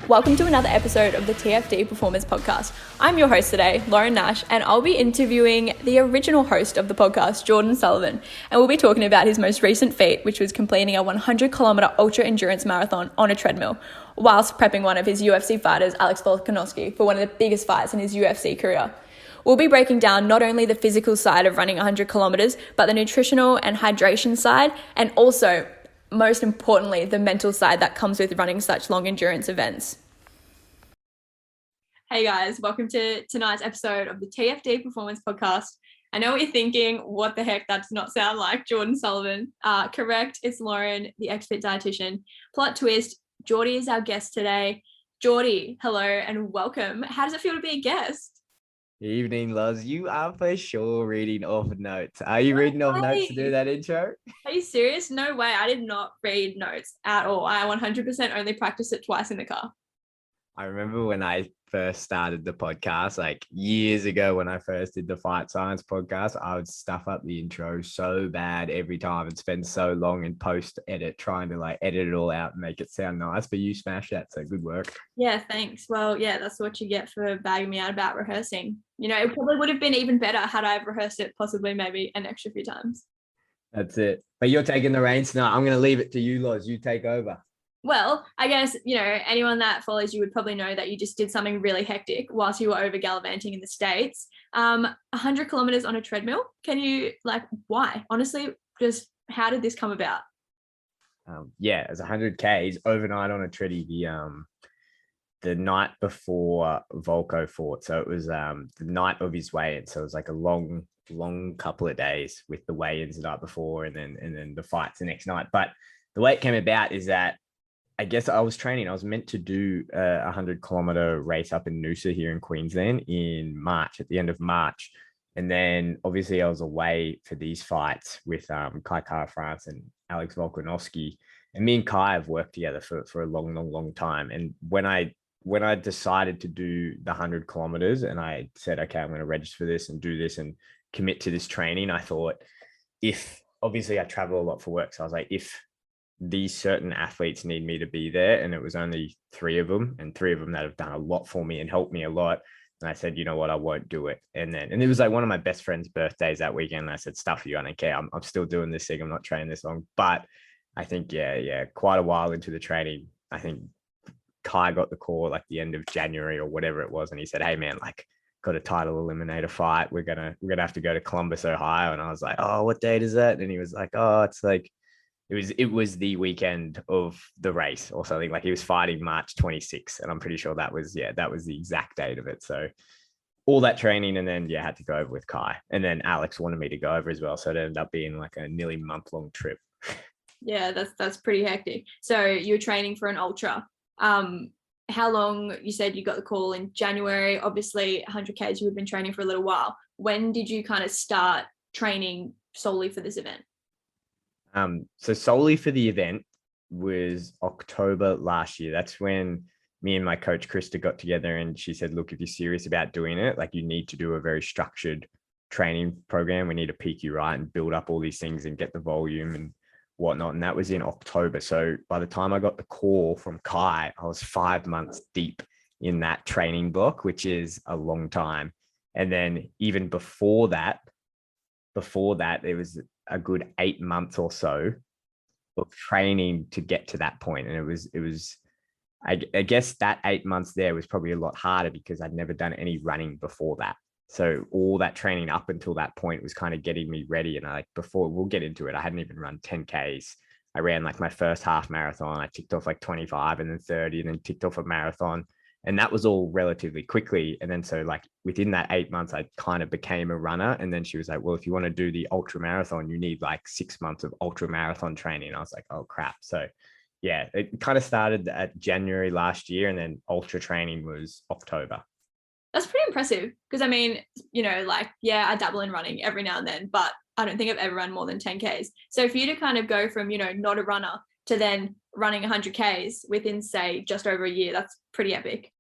Welcome to another episode of the TFD Performance Podcast. I'm your host today, Lauren Nash, and I'll be interviewing the original host of the podcast, Jordi Sullivan, and we'll be talking about his most recent feat, which was completing a 100-kilometer ultra endurance marathon on a treadmill, whilst prepping one of his UFC fighters, Alex Volkanovski, for one of the biggest fights in his UFC career. We'll be breaking down not only the physical side of running 100 kilometers, but the nutritional and hydration side, and also, most importantly, the mental side that comes with running such long endurance events. Hey guys, welcome to tonight's episode of the TFD Performance Podcast. I know what you're thinking, what the heck, that does not sound like Jordi Sullivan. Correct, it's Lauren, the expert dietitian. Plot twist, Jordi is our guest today. Jordi, hello and welcome. How does it feel to be a guest? Evening, Loz. You are for sure reading off notes. Are you reading off notes to do that intro? Are you serious? No way. I did not read notes at all. I 100% only practiced it twice in the car. I remember when I first started the podcast, like years ago when I first did the Fight Science podcast, I would stuff up the intro so bad every time and spend so long in post edit trying to like edit it all out and make it sound nice. But you smashed that, so good work. Yeah, thanks. Well, yeah, that's what you get for bagging me out about rehearsing. You know, it probably would have been even better had I rehearsed it possibly maybe an extra few times. That's it. But you're taking the reins tonight. I'm going to leave it to you, Loz. You take over. Well, I guess, you know, anyone that follows you would probably know that you just did something really hectic whilst you were over gallivanting in the States. 100 kilometers on a treadmill. Can you, like, why? Honestly, just how did this come about? Yeah, it was 100 Ks overnight on a treadie the night before Volko fought. So it was the night of his weigh-in. So it was like a long couple of days with the weigh-ins the night before and then the fights the next night. But the way it came about is that I guess I was training. I was meant to do a 100-kilometer race up in Noosa here in Queensland in March, at the end of March. And then obviously I was away for these fights with Kai France and Alex Volkanovski. And me and Kai have worked together for a long time. And when I decided to do the 100 kilometers and I said, okay, I'm going to register for this and do this and commit to this training, I thought, if obviously I travel a lot for work. So I was like, if these certain athletes need me to be there, and it was only three of them that have done a lot for me and helped me a lot. And I said, you know what, I won't do it. And it was like one of my best friend's birthdays that weekend. And I said, stuff you, I don't care. I'm still doing this thing. I'm not training this long. But I think, yeah, quite a while into the training, I think Kai got the call like the end of January or whatever it was. And he said, hey man, like got a title eliminator fight. We're going to have to go to Columbus, Ohio. And I was like, oh, what date is that? And he was like, oh, it's like, it was the weekend of the race or something. Like he was fighting March 26th. And I'm pretty sure that was the exact date of it. So all that training and then, had to go over with Kai. And then Alex wanted me to go over as well. So it ended up being like a nearly month-long trip. Yeah, that's pretty hectic. So you were training for an ultra. How long, you said you got the call in January, obviously 100 Ks, you had been training for a little while. When did you kind of start training solely for this event? So solely for the event was October last year. That's when me and my coach, Krista, got together and she said, look, if you're serious about doing it, like you need to do a very structured training program. We need to peak you right and build up all these things and get the volume and whatnot. And that was in October. So by the time I got the call from Kai, I was 5 months deep in that training block, which is a long time. And then even before that, it was a good 8 months or so of training to get to that point. And it was, I guess that 8 months there was probably a lot harder because I'd never done any running before that. So all that training up until that point was kind of getting me ready. And before we'll get into it, I hadn't even run 10 Ks. I ran like my first half marathon. I ticked off like 25 and then 30 and then ticked off a marathon. And that was all relatively quickly. And then so like within that 8 months, I kind of became a runner. And then she was like, well, if you want to do the ultra marathon, you need like 6 months of ultra marathon training. And I was like, oh crap. So yeah, it kind of started at January last year and then ultra training was October. That's pretty impressive because I mean, you know, like, yeah, I dabble in running every now and then, but I don't think I've ever run more than 10 Ks. So for you to kind of go from, you know, not a runner to then running 100 Ks within, say, just over a year, that's pretty epic.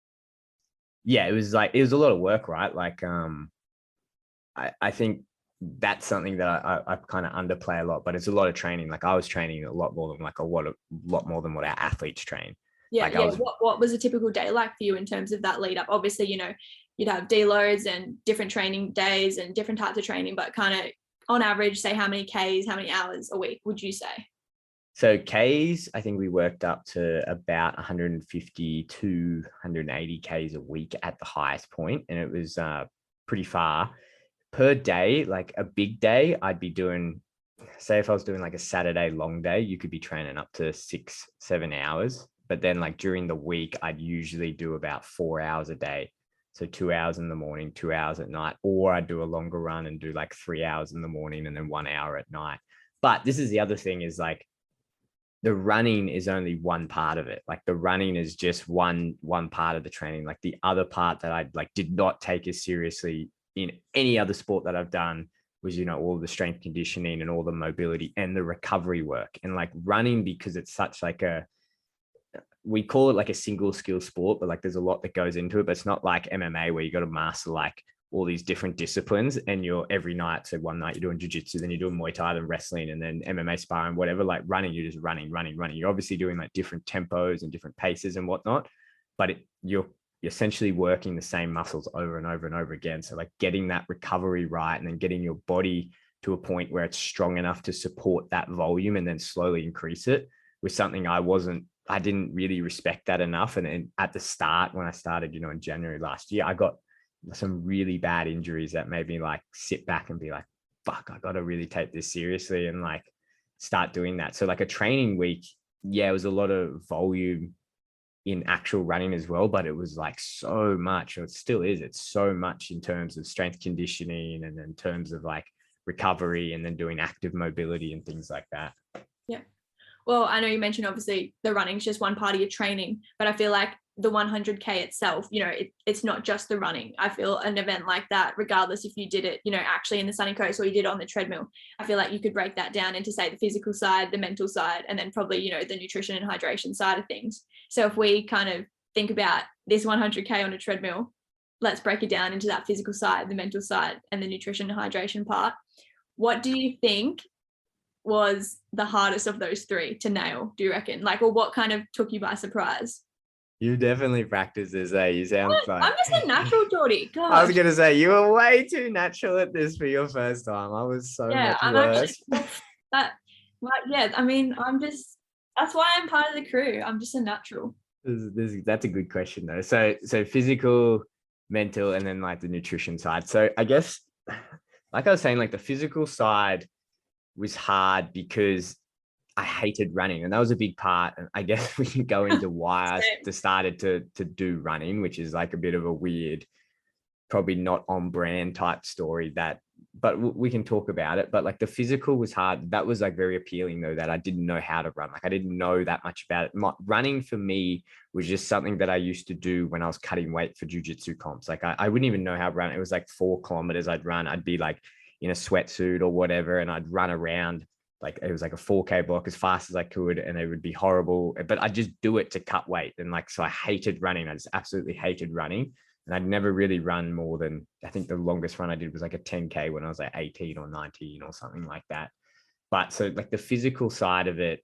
Yeah, it was a lot of work, right? Like, I think that's something that I kind of underplay a lot, but it's a lot of training. Like I was training a lot more than what our athletes train. Yeah, Like yeah. What was a typical day like for you in terms of that lead up? Obviously, you'd have deloads and different training days and different types of training, but kind of on average, say how many Ks, how many hours a week would you say? So Ks, I think we worked up to about 150 to 180 Ks a week at the highest point, and it was pretty far per day. Like a big day, I'd be doing, say if I was doing like a Saturday long day, you could be training up to 6-7 hours. But then like during the week, I'd usually do about 4 hours a day. So 2 hours in the morning, 2 hours at night, or I'd do a longer run and do like 3 hours in the morning and then 1 hour at night. But this is the other thing is like, the running is only one part of it. Like the running is just one part of the training. Like the other part that I like did not take as seriously in any other sport that I've done was, all the strength conditioning and all the mobility and the recovery work. And like running, because it's such like we call it like a single skill sport, but like there's a lot that goes into it. But it's not like MMA where you got to master like all these different disciplines and you're every night. So one night you're doing jiu-jitsu, then you're doing Muay Thai, then wrestling, and then MMA sparring, whatever. Like running, you're just running. You're obviously doing like different tempos and different paces and whatnot, but you're essentially working the same muscles over and over and over again. So like getting that recovery right and then getting your body to a point where it's strong enough to support that volume and then slowly increase it was something I didn't really respect that enough. And then at the start, when I started, in January last year, I got some really bad injuries that made me like sit back and be like, fuck, I got to really take this seriously and like start doing that. So like a training week, yeah, it was a lot of volume in actual running as well, but it was like so much, or it still is, it's so much in terms of strength conditioning and in terms of like recovery and then doing active mobility and things like that. Yeah. Well, I know you mentioned obviously the running's just one part of your training, but I feel like the 100K itself, it's not just the running. I feel an event like that, regardless if you did it, actually in the sunny coast or you did it on the treadmill, I feel like you could break that down into, say, the physical side, the mental side, and then probably, the nutrition and hydration side of things. So if we kind of think about this 100K on a treadmill, let's break it down into that physical side, the mental side, and the nutrition and hydration part. What do you think was the hardest of those three to nail, do you reckon? Like, or what kind of took you by surprise? You definitely practice this, eh? You sound like I'm just a natural, Jordi. Gosh. I was gonna say you were way too natural at this for your first time. I was so much worse. Yeah, I mean, that's why I'm part of the crew. I'm just a natural. That's a good question though. So physical, mental, and then like the nutrition side. So I guess, like I was saying, like the physical side was hard because I hated running, and that was a big part. And I guess we can go into why I started to do running, which is like a bit of a weird, probably not on brand type story but we can talk about it. But like the physical was hard. That was like very appealing though, that I didn't know how to run. Like I didn't know that much about it. Running for me was just something that I used to do when I was cutting weight for jiu-jitsu comps. Like I wouldn't even know how to run. It was like 4 kilometers I'd run. I'd be like in a sweatsuit or whatever, and I'd run around. Like it was like a 4K block as fast as I could, and it would be horrible, but I'd just do it to cut weight. And like, so I hated running. I just absolutely hated running. And I'd never really run more than, I think the longest run I did was like a 10K when I was like 18 or 19 or something like that. But so like the physical side of it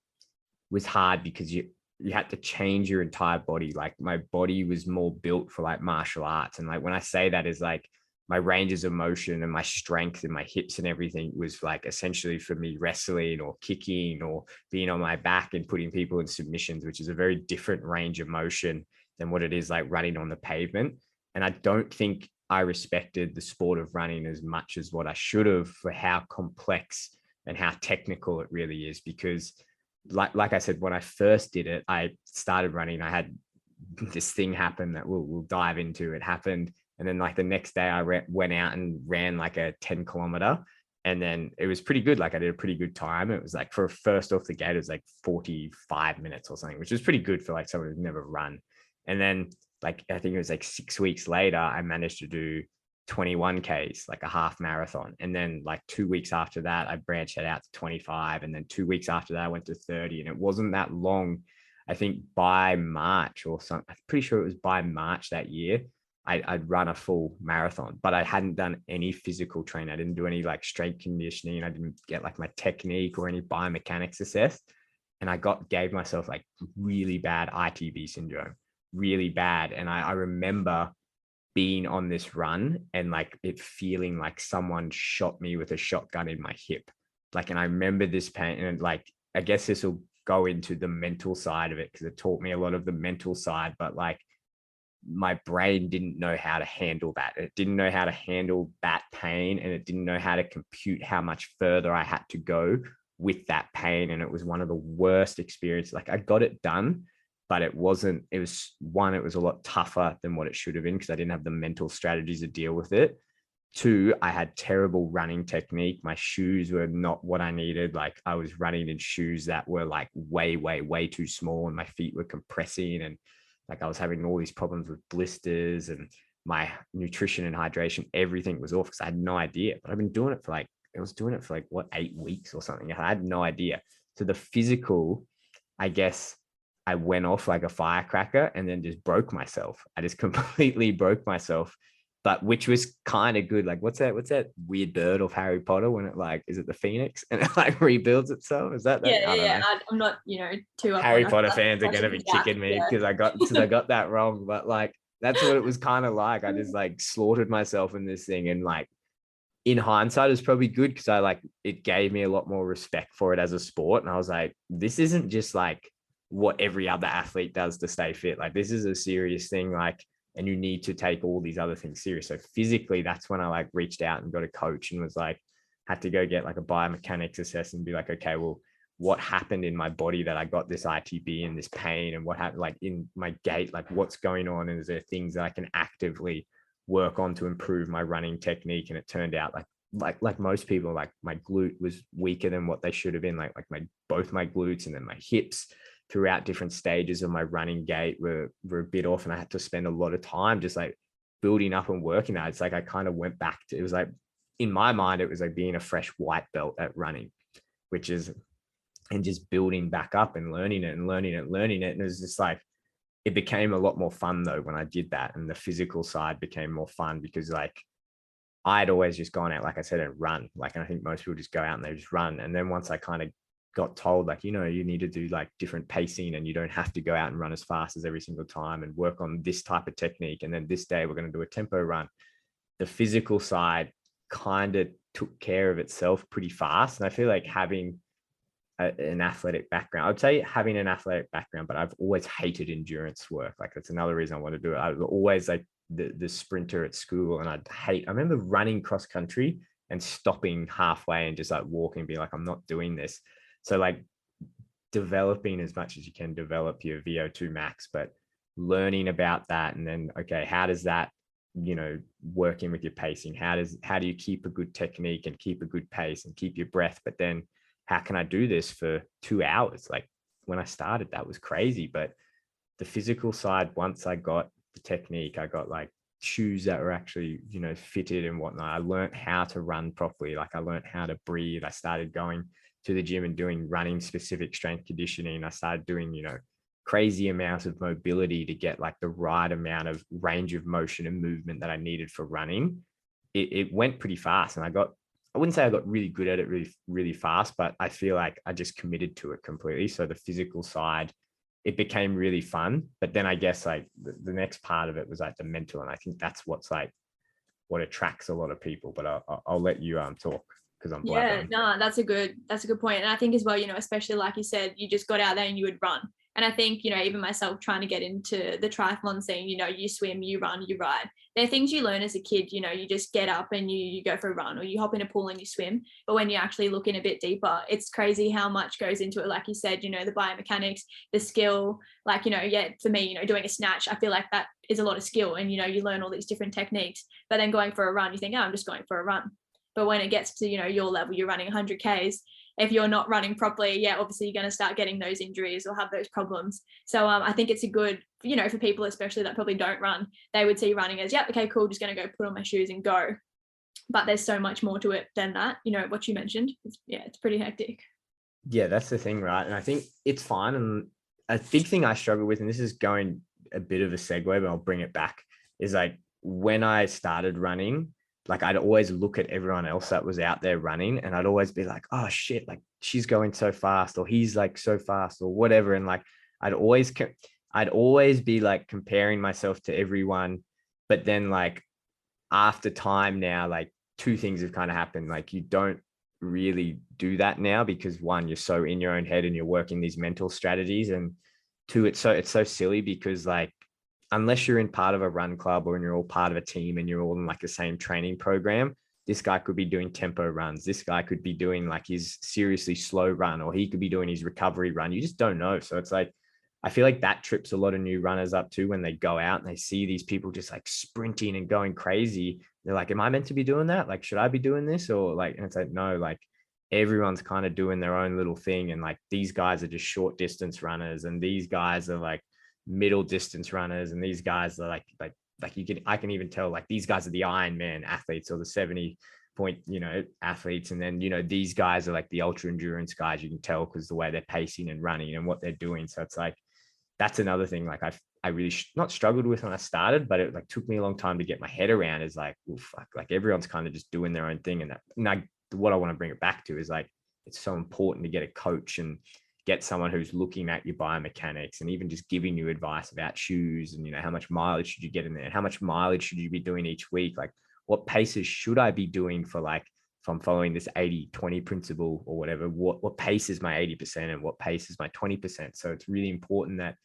was hard because you had to change your entire body. Like my body was more built for like martial arts. And like, when I say that is like, my ranges of motion and my strength and my hips and everything was like essentially for me wrestling or kicking or being on my back and putting people in submissions, which is a very different range of motion than what it is like running on the pavement. And I don't think I respected the sport of running as much as what I should have for how complex and how technical it really is. Because like I said, when I first did it, I started running, I had this thing happen that we'll dive into. It happened. And then like the next day I went out and ran like a 10 kilometer, and then it was pretty good. Like I did a pretty good time. It was like for first off the gate, it was like 45 minutes or something, which was pretty good for like someone who's never run. And then like, I think it was like 6 weeks later, I managed to do 21 Ks, like a half marathon. And then like 2 weeks after that, I branched it out to 25. And then 2 weeks after that, I went to 30. And it wasn't that long. I think by March or something, I'm pretty sure it was by March that year, I'd run a full marathon, but I hadn't done any physical training. I didn't do any like strength conditioning. I didn't get like my technique or any biomechanics assessed. and I gave myself like really bad ITB syndrome, really bad. And I remember being on this run and like it feeling like someone shot me with a shotgun in my hip. Like, and I remember this pain, and like, I guess this will go into the mental side of it because it taught me a lot of the mental side, but like my brain didn't know how to handle that. It didn't know how to handle that pain, and it didn't know how to compute how much further I had to go with that pain. And it was one of the worst experiences. Like I got it done, but it was a lot tougher than what it should have been because I didn't have the mental strategies to deal with it. Two, I had terrible running technique. My shoes were not what I needed. Like I was running in shoes that were like way, way, way too small, and my feet were compressing, and like I was having all these problems with blisters, and my nutrition and hydration, everything was off because I had no idea. But I've been doing it for like, I was doing it for like what, 8 weeks or something. I had no idea. So the physical, I guess I went off like a firecracker and then just broke myself. I just completely broke myself, but which was kind of good. Like what's that weird bird of Harry Potter when it like, is it the Phoenix and it like rebuilds itself? Is that? Yeah, I don't know. I'm not, too up Harry on Potter fans are gonna be kicking me because I got that wrong. But like that's what it was kind of like. I just like slaughtered myself in this thing, and like in hindsight, it's probably good because it gave me a lot more respect for it as a sport. And I was like, this isn't just like what every other athlete does to stay fit. Like this is a serious thing. Like, and you need to take all these other things serious. So physically, that's when I like reached out and got a coach and was like, had to go get like a biomechanics assessment and be like, okay, well, what happened in my body that I got this ITB and this pain, and what happened like in my gait, like what's going on? And is there things that I can actively work on to improve my running technique? And it turned out like most people, like my glute was weaker than what they should have been. Like both my glutes and then my hips throughout different stages of my running gait were a bit off, and I had to spend a lot of time just like building up and working that. It's like I kind of went back to, it was like in my mind it was like being a fresh white belt at running, which is, and just building back up and learning it. And it was just like, it became a lot more fun though when I did that, and the physical side became more fun because like I'd always just gone out, like I said, and run. Like, and I think most people just go out and they just run. And then once I kind of got told like, you need to do like different pacing, and you don't have to go out and run as fast as every single time, and work on this type of technique. And then this day we're going to do a tempo run. The physical side kind of took care of itself pretty fast. And I feel like having an athletic background, I'd say having an athletic background, but I've always hated endurance work. Like that's another reason I want to do it. I was always like the sprinter at school, and I remember running cross country and stopping halfway and just like walking and being like, I'm not doing this. So like developing as much as you can develop your VO2 max, but learning about that. And then, okay, how does that, working with your pacing, how do you keep a good technique and keep a good pace and keep your breath? But then how can I do this for 2 hours? Like when I started, that was crazy. But the physical side, once I got the technique, I got like shoes that were actually, fitted and whatnot. I learned how to run properly. Like I learned how to breathe. I started going to the gym and doing running specific strength conditioning. I started doing, crazy amounts of mobility to get like the right amount of range of motion and movement that I needed for running. It went pretty fast, and I wouldn't say I got really good at it really, really fast, but I feel like I just committed to it completely. So the physical side, it became really fun. But then I guess like the next part of it was like the mental. And I think that's what attracts a lot of people. But I'll let you talk because I'm blabbering. No, that's a good point. And I think as well, especially like you said, you just got out there and you would run. And I think, even myself trying to get into the triathlon scene, you swim, you run, you ride. They're things you learn as a kid, you just get up and you go for a run, or you hop in a pool and you swim. But when you actually look in a bit deeper, it's crazy how much goes into it. Like you said, the biomechanics, the skill, like, for me, doing a snatch, I feel like that is a lot of skill, and, you learn all these different techniques. But then going for a run, you think, oh, I'm just going for a run. But when it gets to, your level, you're running 100 Ks. If you're not running properly, obviously you're going to start getting those injuries or have those problems. So I think it's a good, for people especially that probably don't run, they would see running as, okay, cool, just going to go put on my shoes and go. But there's so much more to it than that. What you mentioned, it's pretty hectic. Yeah, that's the thing, right? And I think it's fine. And a big thing I struggle with, and this is going a bit of a segue, but I'll bring it back, is like when I started running, like I'd always look at everyone else that was out there running, and I'd always be like, oh shit, like she's going so fast, or he's like so fast, or whatever. And like, I'd always be like comparing myself to everyone. But then like after time now, like two things have kind of happened. Like you don't really do that now because one, you're so in your own head and you're working these mental strategies. And two, it's so silly because like, unless you're in part of a run club or you're all part of a team and you're all in like the same training program, this guy could be doing tempo runs. This guy could be doing like his seriously slow run, or he could be doing his recovery run. You just don't know. So it's like, I feel like that trips a lot of new runners up too when they go out and they see these people just like sprinting and going crazy. They're like, am I meant to be doing that? Like, should I be doing this? Or like, and it's like, no, like everyone's kind of doing their own little thing. And like, these guys are just short distance runners, and these guys are like middle distance runners. And these guys are I can even tell like these guys are the Ironman athletes or the 70 point, athletes. And then, these guys are like the ultra endurance guys. You can tell because the way they're pacing and running and what they're doing. So it's like, that's another thing like I really not struggled with when I started, but it like took me a long time to get my head around is like, well, fuck, like everyone's kind of just doing their own thing. What I want to bring it back to is like, it's so important to get a coach and get someone who's looking at your biomechanics and even just giving you advice about shoes and, how much mileage should you get in there? And how much mileage should you be doing each week? Like what paces should I be doing for like, if I'm following this 80-20 principle or whatever, what pace is my 80% and what pace is my 20%? So it's really important that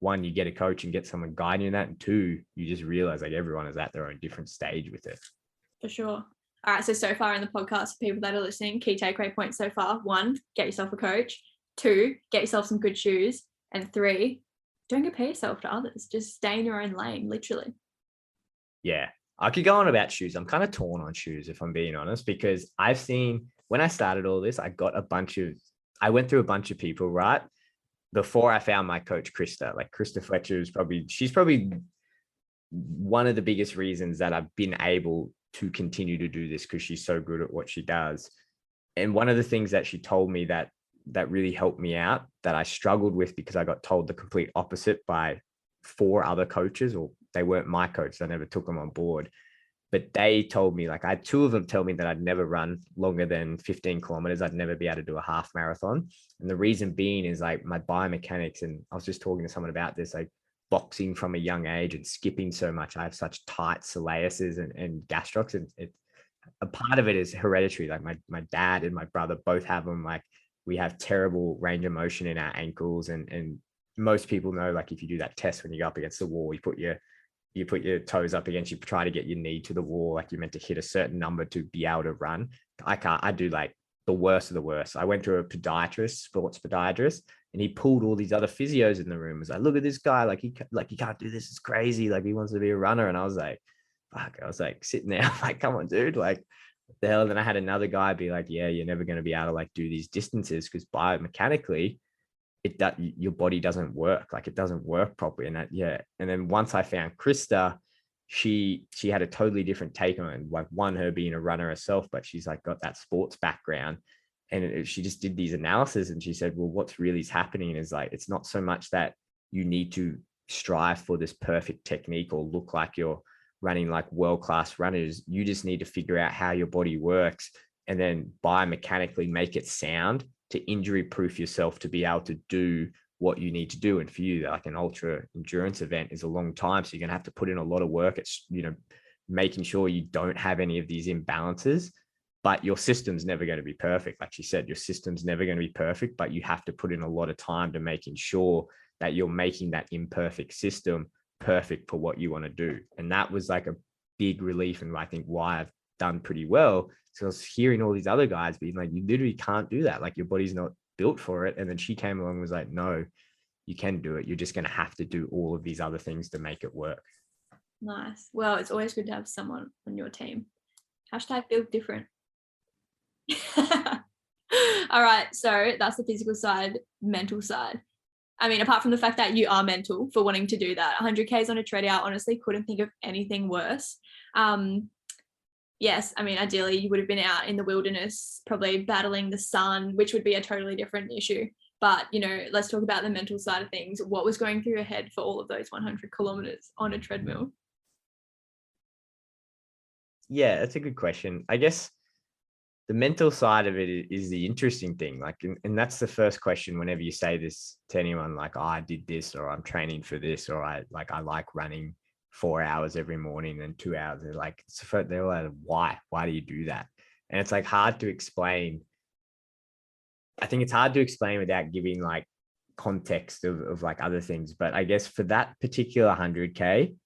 one, you get a coach and get someone guiding you in that. And two, you just realize like everyone is at their own different stage with it. For sure. All right. So far in the podcast, for people that are listening, key takeaway points so far: 1, get yourself a coach; 2, get yourself some good shoes; and 3, don't compare yourself to others. Just stay in your own lane, literally. Yeah. I could go on about shoes. I'm kind of torn on shoes, if I'm being honest, because I've seen when I started all this, I went through a bunch of people, right? Before I found my coach, Krista. Like Krista Fletcher she's probably one of the biggest reasons that I've been able to continue to do this, because she's so good at what she does. And one of the things that she told me that really helped me out, that I struggled with because I got told the complete opposite by 4 other coaches, or they weren't my coach. I never took them on board. But they told me, like I had 2 of them tell me that I'd never run longer than 15 kilometers. I'd never be able to do a half marathon. And the reason being is like my biomechanics. And I was just talking to someone about this, like boxing from a young age and skipping so much. I have such tight soleuses and gastrocs. And a part of it is hereditary. Like my dad and my brother both have them. Like we have terrible range of motion in our ankles. And most people know, like if you do that test when you go up against the wall, you put your toes up against, you try to get your knee to the wall. Like you're meant to hit a certain number to be able to run. I do like the worst of the worst. I went to a sports podiatrist, and he pulled all these other physios in the room. He was like, look at this guy. Like he can't do this. It's crazy. Like he wants to be a runner. And I was like, fuck, I was like sitting there, I'm like, come on, dude. Like what the hell? Then I had another guy be like, yeah, you're never going to be able to like do these distances because biomechanically, your body doesn't work. Like it doesn't work properly. And then once I found Krista, she had a totally different take on it. Like one, her being a runner herself, but she's like got that sports background. And she just did these analysis, and she said, well, what's really happening is like, it's not so much that you need to strive for this perfect technique or look like you're running like world-class runners. You just need to figure out how your body works and then biomechanically make it sound to injury proof yourself to be able to do what you need to do. And for you, like an ultra endurance event is a long time. So you're going to have to put in a lot of work. It's, making sure you don't have any of these imbalances, but your system's never going to be perfect. Like she said, your system's never going to be perfect, but you have to put in a lot of time to making sure that you're making that imperfect system perfect for what you want to do. And that was like a big relief. And I think why I've done pretty well. So I was hearing all these other guys being like, you literally can't do that. Like your body's not built for it. And then she came along and was like, no, you can do it. You're just going to have to do all of these other things to make it work. Nice. Well, it's always good to have someone on your team. Hashtag build different. All right. So that's the physical side, mental side. I mean, apart from the fact that you are mental for wanting to do that, 100 Ks on a tread out, honestly, couldn't think of anything worse. Yes, I mean, ideally you would have been out in the wilderness, probably battling the sun, which would be a totally different issue. But, let's talk about the mental side of things. What was going through your head for all of those 100 kilometers on a treadmill? Yeah, that's a good question. I guess the mental side of it is the interesting thing. Like, and that's the first question whenever you say this to anyone, like, oh, I did this, or I'm training for this, or I like running 4 hours every morning and 2 hours. They're like, they're like, why do you do that? And it's like hard to explain. I think it's hard to explain without giving like context of like other things. But I guess for that particular 100K,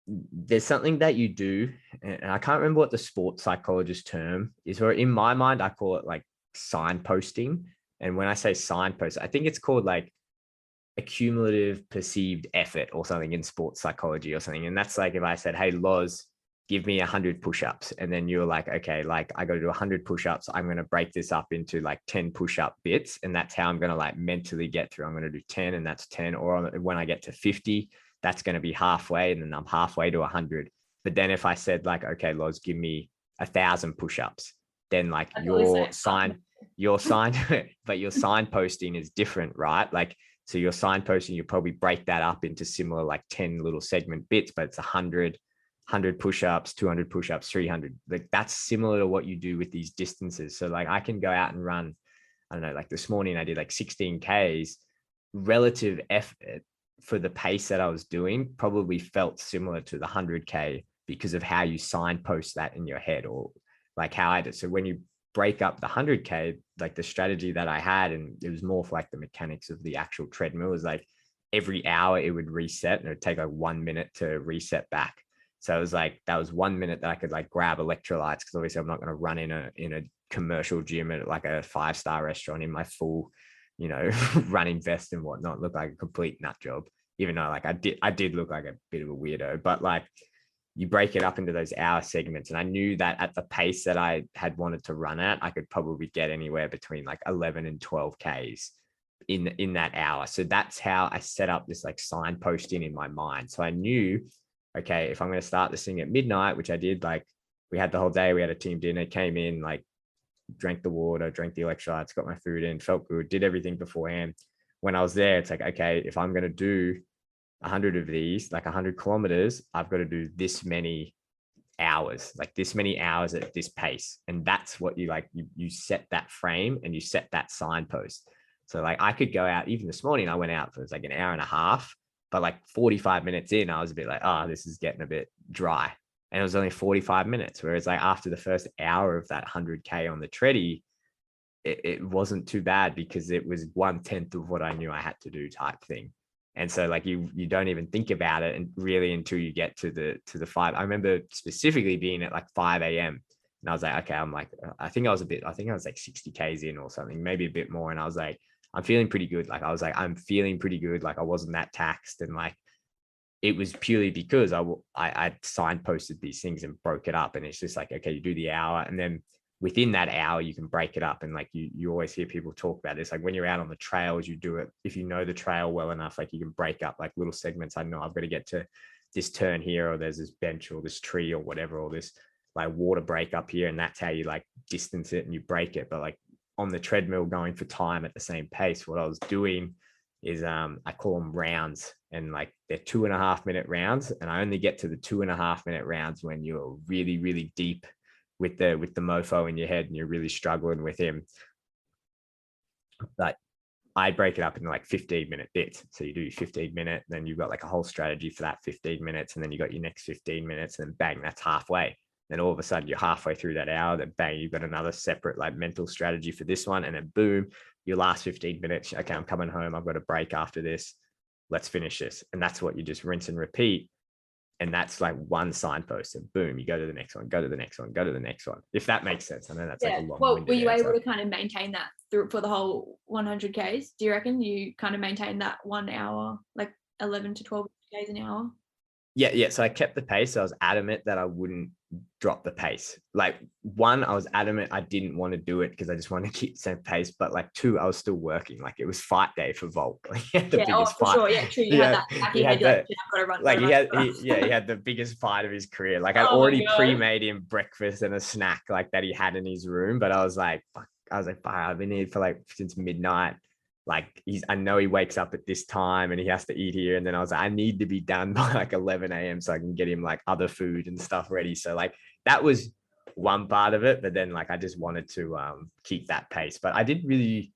there's something that you do, and I can't remember what the sports psychologist term is, or in my mind, I call it like signposting. And when I say signpost, I think it's called like accumulative perceived effort or something in sports psychology or something. And that's like if I said, hey, Loz, give me 100 push-ups. And then you're like, okay, like I got to do 100 push-ups. I'm going to break this up into like 10 push-up bits. And that's how I'm going to like mentally get through. I'm going to do 10 and that's 10. Or when I get to 50, that's going to be halfway. And then I'm halfway to 100. But then if I said like, okay, Loz, give me 1,000 push-ups, then like your sign, but your signposting is different, right? Like, so your signposting, you probably break that up into similar, like 10 little segment bits, but it's 100 push-ups, 200 push-ups, 300. Like that's similar to what you do with these distances. So like I can go out and run, I don't know, like this morning I did like 16 Ks. Relative effort for the pace that I was doing probably felt similar to the 100K because of how you signpost that in your head, or like how I did. So when you break up the 100K, like the strategy that I had, and it was more for like the mechanics of the actual treadmill, was like every hour it would reset and it would take like 1 minute to reset back. So it was like, that was 1 minute that I could like grab electrolytes, because obviously I'm not going to run in a commercial gym at like a 5-star restaurant in my full, you know, running vest and whatnot, look like a complete nut job, even though like I did look like a bit of a weirdo. But like you break it up into those hour segments. And I knew that at the pace that I had wanted to run at, I could probably get anywhere between like 11 and 12 Ks in that hour. So that's how I set up this like signposting in my mind. So I knew, okay, if I'm going to start this thing at midnight, which I did, like we had the whole day, we had a team dinner, came in, like drank the water, drank the electrolytes, got my food in, felt good, did everything beforehand. When I was there, it's like, okay, if I'm going to do 100 of these, like 100 kilometers, I've got to do this many hours, like this many hours at this pace. And that's what you like, you set that frame and you set that signpost. So like I could go out, even this morning, I went out for it was like an hour and a half, but like 45 minutes in, I was a bit like, oh, this is getting a bit dry. And it was only 45 minutes. Whereas like after the first hour of that 100K on the treadie, it wasn't too bad because it was 1/10 of what I knew I had to do type thing. And so like you don't even think about it and really until you get to the 5. I remember specifically being at like 5 a.m. and I was like, okay, I'm like, I think I was like 60 Ks in or something, maybe a bit more. And I was like, I'm feeling pretty good. Like I was like, I'm feeling pretty good. Like I wasn't that taxed. And like, it was purely because I signposted these things and broke it up. And it's just like, okay, you do the hour and then within that hour, you can break it up. And like you always hear people talk about this. Like when you're out on the trails, you do it. If you know the trail well enough, like you can break up like little segments. I know I've got to get to this turn here, or there's this bench or this tree or whatever, or this like water break up here. And that's how you like distance it and you break it. But like on the treadmill going for time at the same pace, what I was doing is I call them rounds, and like they're 2.5 minute rounds. And I only get to the 2.5 minute rounds when you're really, really deep with the mofo in your head and you're really struggling with him. But I break it up into like 15-minute bits. So you do 15 minutes, then you've got like a whole strategy for that 15 minutes. And then you got your next 15 minutes and bang, that's halfway. Then all of a sudden you're halfway through that hour, then bang, you've got another separate like mental strategy for this one. And then boom, your last 15 minutes. Okay, I'm coming home. I've got a break after this. Let's finish this. And that's what you just rinse and repeat. And that's like one signpost, and boom, you go to the next one, go to the next one, go to the next one. If that makes sense. I know that's like a long. Well, were you able to kind of maintain that through for the whole 100 Ks? Do you reckon you kind of maintained that 1 hour, like 11 to 12 Ks an hour? Yeah. So I kept the pace. So I was adamant that I wouldn't drop the pace. Like one, I was adamant I didn't want to do it because I just wanted to keep the same pace. But like two, I was still working. Like it was fight day for Volk. Like, he had the biggest fight. Sure. Yeah, true. You had that. He had he had the biggest fight of his career. Like I'd already pre-made him breakfast and a snack like that he had in his room. But I was like, fuck. I've been here for like since midnight. Like I know he wakes up at this time and he has to eat here. And then I was like, I need to be done by like 11 a.m. so I can get him like other food and stuff ready. So like that was one part of it, but then like I just wanted to keep that pace. But I did really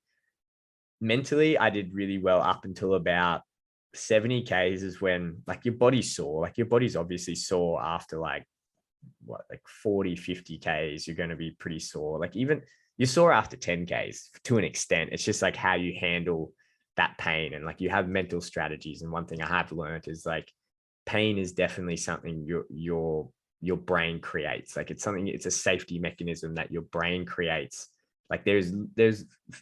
mentally, I did really well up until about 70 Ks is when like your body's sore. Like your body's obviously sore after like 40, 50 Ks, you're going to be pretty sore. Like even you're sore after 10 Ks to an extent. It's just like how you handle that pain. And like you have mental strategies. And one thing I have learned is like pain is definitely something your brain creates. Like it's something, it's a safety mechanism that your brain creates. Like there's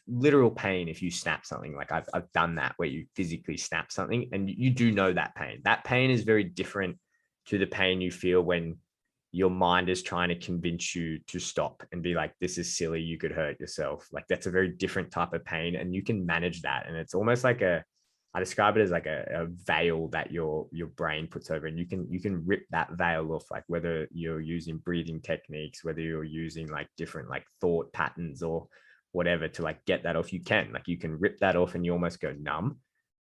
literal pain if you snap something. Like I've done that where you physically snap something and you do know that pain. That pain is very different to the pain you feel when your mind is trying to convince you to stop and be like, this is silly, you could hurt yourself. Like that's a very different type of pain and you can manage that. And it's almost like I describe it as like a veil that your brain puts over, and you can rip that veil off, like whether you're using breathing techniques, whether you're using like different like thought patterns or whatever to like get that off. You can rip that off and you almost go numb.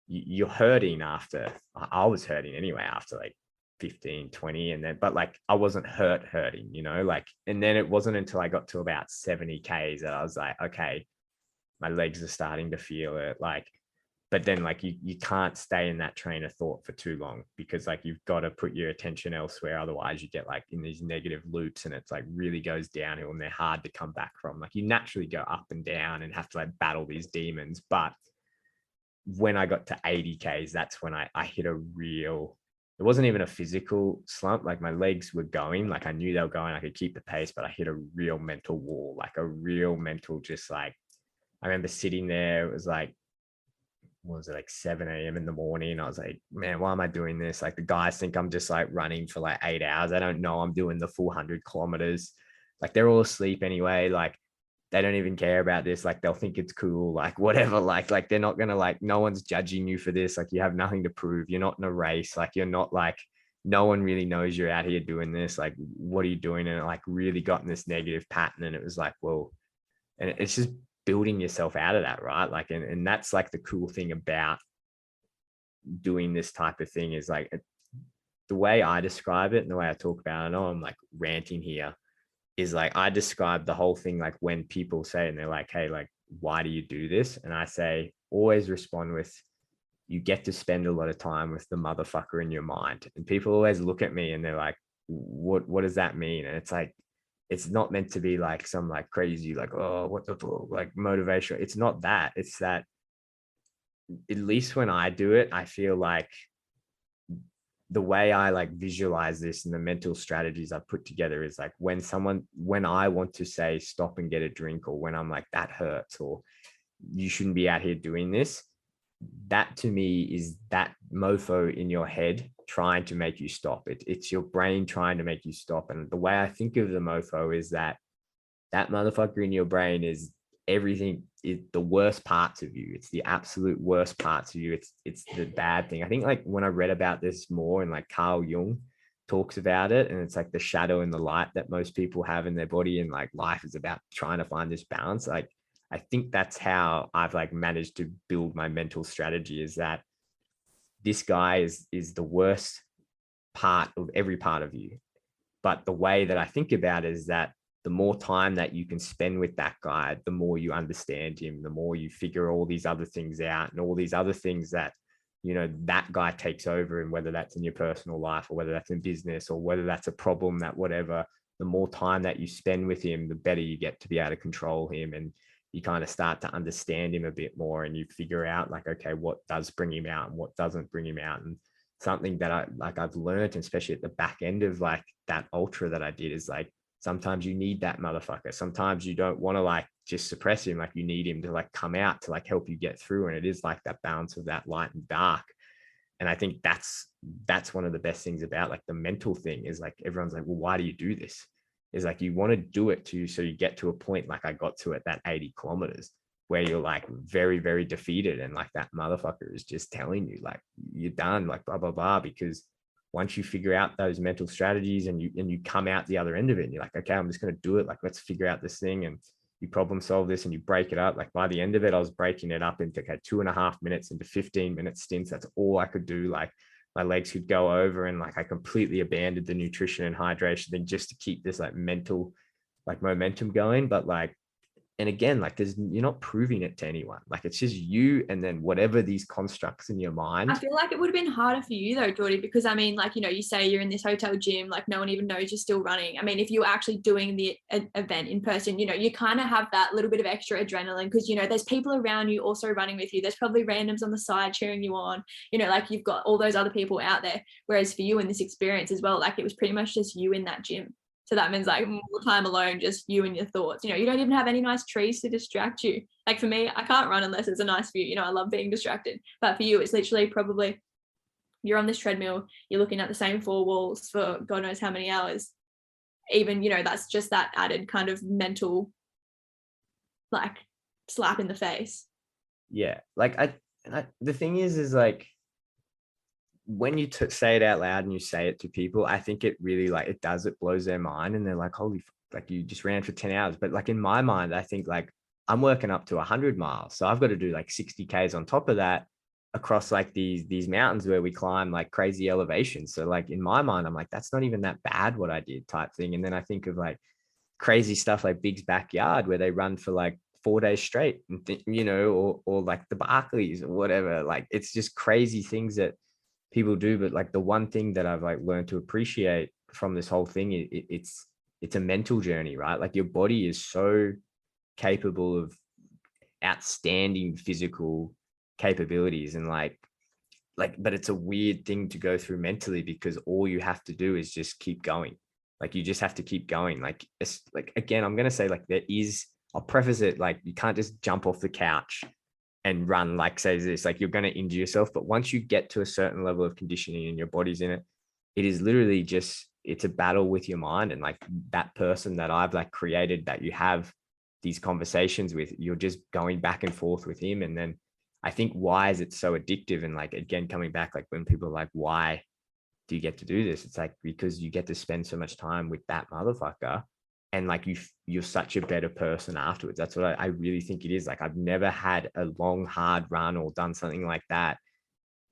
You're hurting after, I was hurting anyway after like 15, 20, and then, but like I wasn't hurting, you know, like, and then it wasn't until I got to about 70 Ks that I was like, okay, my legs are starting to feel it. Like, but then like you can't stay in that train of thought for too long because like you've got to put your attention elsewhere. Otherwise you get like in these negative loops and it's like really goes downhill and they're hard to come back from. Like you naturally go up and down and have to like battle these demons. But when I got to 80 Ks, that's when I hit a real, it wasn't even a physical slump. Like my legs were going, like I knew they were going, I could keep the pace, but I hit a real mental wall, like a real mental, just like, I remember sitting there, it was like, what was it, like 7 a.m. in the morning. I was like, man, why am I doing this? Like the guys think I'm just like running for like 8 hours. I don't know I'm doing the full 100 kilometers. Like they're all asleep anyway. Like they don't even care about this. Like they'll think it's cool, like whatever. Like they're not gonna, like, no one's judging you for this. Like you have nothing to prove. You're not in a race. Like you're not, like, no one really knows you're out here doing this. Like, what are you doing? And it like really got in this negative pattern. And it was like, well, and it's just building yourself out of that, right? Like, and that's like the cool thing about doing this type of thing is like the way I describe it and the way I talk about it. I know I'm like ranting here, is like I describe the whole thing like when people say and they're like, hey, like, why do you do this? And I say, always respond with, you get to spend a lot of time with the motherfucker in your mind. And people always look at me and they're like, what does that mean? And it's like, it's not meant to be like some like crazy, like, oh, what the fuck, like motivation. It's not that. It's that at least when I do it, I feel like the way I like visualize this and the mental strategies I put together is like when I want to say stop and get a drink, or when I'm like, that hurts, or you shouldn't be out here doing this, that to me is that mofo in your head trying to make you stop. It's your brain trying to make you stop. And the way I think of the mofo is that motherfucker in your brain is everything, is the worst parts of you. It's the absolute worst parts of you. It's the bad thing. I think like when I read about this more, and like Carl Jung talks about it, and it's like the shadow and the light that most people have in their body, and like life is about trying to find this balance. Like I think that's how I've like managed to build my mental strategy, is that this guy is the worst part of every part of you. But the way that I think about it is that the more time that you can spend with that guy, the more you understand him, the more you figure all these other things out, and all these other things that, you know, that guy takes over. And whether that's in your personal life, or whether that's in business, or whether that's a problem, that whatever, the more time that you spend with him, the better you get to be able to control him. And you kind of start to understand him a bit more, and you figure out like, okay, what does bring him out and what doesn't bring him out. And something that I've learned, especially at the back end of like that ultra that I did, is like, sometimes you need that motherfucker. Sometimes you don't want to like just suppress him. Like you need him to like come out to like help you get through. And it is like that balance of that light and dark. And I think that's one of the best things about like the mental thing, is like, everyone's like, well, why do you do this? Is like, you want to do it so you get to a point like I got to at that 80 kilometers, where you're like very, very defeated. And like that motherfucker is just telling you like, you're done, like blah, blah, blah. Because once you figure out those mental strategies and you come out the other end of it, and you're like, okay, I'm just going to do it. Like, let's figure out this thing, and you problem solve this and you break it up. Like by the end of it, I was breaking it up into 2.5 minutes into 15-minute stints. That's all I could do. Like my legs could go over, and like I completely abandoned the nutrition and hydration thing just to keep this like mental like momentum going, but like, and again, like you're not proving it to anyone. Like it's just you and then whatever these constructs in your I mind. feel like it would have been harder for you though, Jordi, because I mean, like, you know, you say you're in this hotel gym, like no one even knows you're still running. I mean, if you're actually doing the event in person, you know, you kind of have that little bit of extra adrenaline because, you know, there's people around you also running with you. There's probably randoms on the side cheering you on, you know, like you've got all those other people out there. Whereas for you in this experience as well, like it was pretty much just you in that gym. So that means like more time alone, just you and your thoughts. You know, you don't even have any nice trees to distract you. Like for me, I can't run unless it's a nice view. You know, I love being distracted. But for you, it's literally probably you're on this treadmill, you're looking at the same four walls for God knows how many hours. Even, you know, that's just that added kind of mental like slap in the face. Yeah. Like the thing is like, when you say it out loud and you say it to people, I think it really like it blows their mind and they're like, holy, like you just ran for 10 hours. But like in my mind, I think like I'm working up to 100 miles. So I've got to do like 60 Ks on top of that across like these mountains where we climb like crazy elevations. So like in my mind, I'm like, that's not even that bad what I did type thing. And then I think of like crazy stuff like Big's backyard where they run for like 4 days straight and you know, or like the Barclays or whatever. Like it's just crazy things that people do. But like the one thing that I've like learned to appreciate from this whole thing, it's a mental journey, right? Like your body is so capable of outstanding physical capabilities and like but it's a weird thing to go through mentally because all you have to do is just keep going. Like you just have to keep going. Like it's like, again, I'm going to say like I'll preface it like you can't just jump off the couch and run like say this, like you're going to injure yourself. But once you get to a certain level of conditioning and your body's in it, it is literally just, it's a battle with your mind. And like that person that I've like created that you have these conversations with, you're just going back and forth with him. And then I think why is it so addictive? And like, again, coming back, like when people are like, why do you get to do this? It's like, because you get to spend so much time with that motherfucker. And like you're such a better person afterwards. That's what I really think it is. Like I've never had a long, hard run or done something like that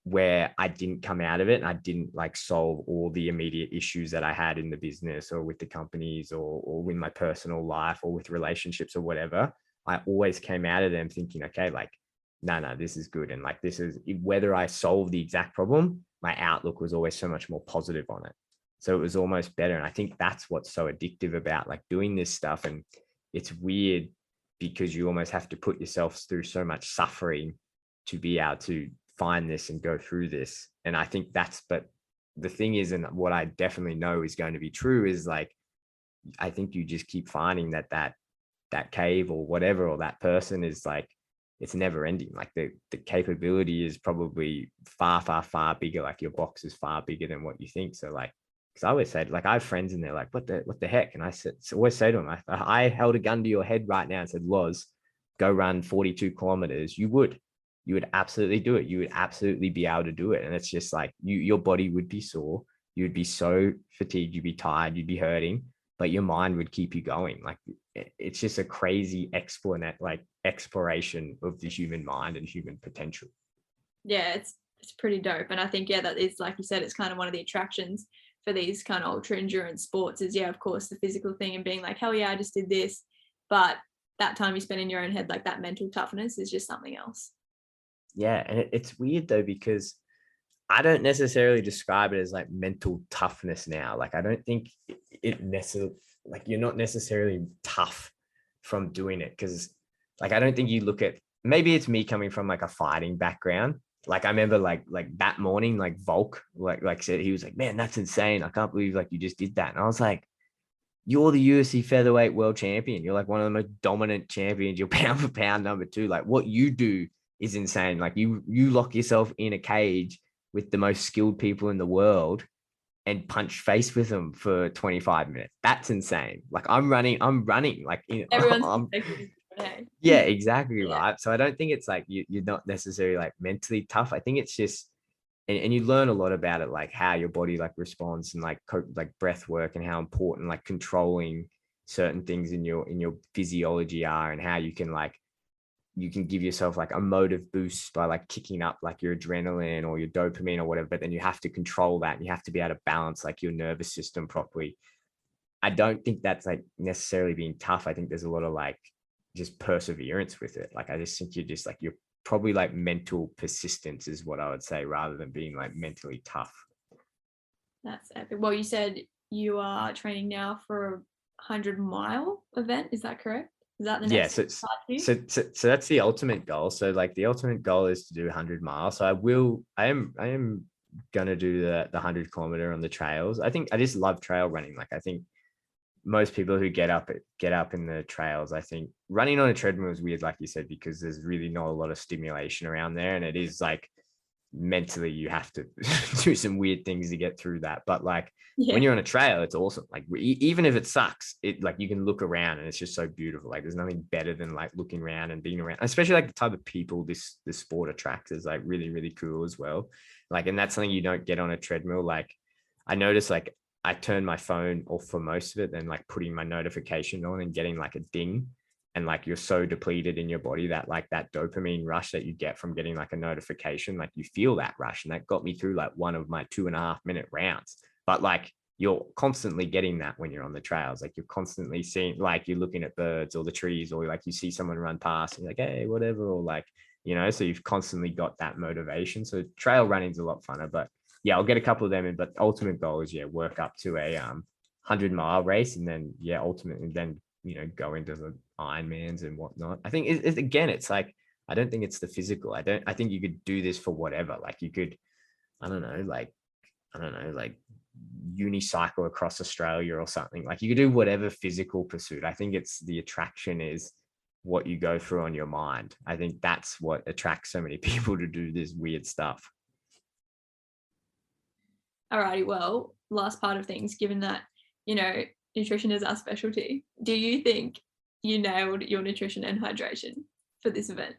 where I didn't come out of it and I didn't like solve all the immediate issues that I had in the business or with the companies or in my personal life or with relationships or whatever. I always came out of them thinking, okay, like, no, this is good. And like, this is, whether I solve the exact problem, my outlook was always so much more positive on it. So it was almost better. And I think that's what's so addictive about like doing this stuff. And it's weird because you almost have to put yourself through so much suffering to be able to find this and go through this. And I think but the thing is, and what I definitely know is going to be true is like, I think you just keep finding that cave or whatever, or that person is like, it's never ending. Like the capability is probably far, far, far bigger. Like your box is far bigger than what you think. So like, because I always say, like, I have friends and they're like, what the heck? And I always say to them, I held a gun to your head right now and said, Loz, go run 42 kilometers. You would absolutely do it. You would absolutely be able to do it. And it's just like your body would be sore. You would be so fatigued. You'd be tired. You'd be hurting, but your mind would keep you going. Like it's just a crazy exploration of the human mind and human potential. Yeah, it's pretty dope. And I think, yeah, that is, like you said, it's kind of one of the attractions for these kind of ultra endurance sports is, yeah, of course, the physical thing and being like, hell yeah, I just did this. But that time you spend in your own head, like that mental toughness is just something else. Yeah. And it's weird though, because I don't necessarily describe it as like mental toughness now. Like, I don't think it necessarily, like, you're not necessarily tough from doing it. Cause like, I don't think you look at, maybe it's me coming from like a fighting background. Like I remember like that morning, like Volk, like said, he was like, man, that's insane. I can't believe like you just did that. And I was like, you're the UFC featherweight world champion. You're like one of the most dominant champions. You're pound for pound number 2. Like what you do is insane. Like you lock yourself in a cage with the most skilled people in the world and punch face with them for 25 minutes. That's insane. Like I'm running like, you know, Everyone's yeah, exactly. yeah. Right. So I don't think it's like you're not necessarily like mentally tough. I think it's just, and you learn a lot about it, like how your body like responds and like breath work and how important like controlling certain things in your physiology are, and how you can give yourself like a motive boost by like kicking up like your adrenaline or your dopamine or whatever, but then you have to control that and you have to be able to balance like your nervous system properly. I don't think that's like necessarily being tough. I think there's a lot of like just perseverance with it. Like I just think you're probably like mental persistence is what I would say, rather than being like mentally tough. That's epic. Well, you said you are training now for a 100-mile event. Is that correct? Is that the Yeah, next part for you? so that's the ultimate goal. So like the ultimate goal is to do 100 miles. So I am gonna do the 100 kilometer on the trails. I think I just love trail running. Like I think most people who get up in the trails, I think running on a treadmill is weird, like you said, because there's really not a lot of stimulation around there, and it is like mentally you have to do some weird things to get through that. But like when you're on a trail, it's awesome. Like even if it sucks, it like you can look around and it's just so beautiful. Like there's nothing better than like looking around and being around, especially like the type of people this sport attracts is like really, really cool as well. Like, and that's something you don't get on a treadmill. Like I noticed like I turn my phone off for most of it, then like putting my notification on and getting like a ding, and like you're so depleted in your body that like that dopamine rush that you get from getting like a notification, like you feel that rush. And that got me through like one of my 2.5 minute rounds. But like you're constantly getting that when you're on the trails. Like you're constantly seeing, like you're looking at birds or the trees, or like you see someone run past and you're like, hey, whatever, or like, you know, so you've constantly got that motivation. So trail running's a lot funner. But yeah, I'll get a couple of them in, but ultimate goal is work up to a 100-mile race, and then ultimately then go into the Ironmans and whatnot. I think again, it's like I don't think it's the physical. I think you could do this for whatever. Like you could, I don't know, like unicycle across Australia or something. Like you could do whatever physical pursuit. I think it's the attraction is what you go through on your mind. I think that's what attracts so many people to do this weird stuff. Alrighty, well, last part of things, given that, nutrition is our specialty, do you think you nailed your nutrition and hydration for this event?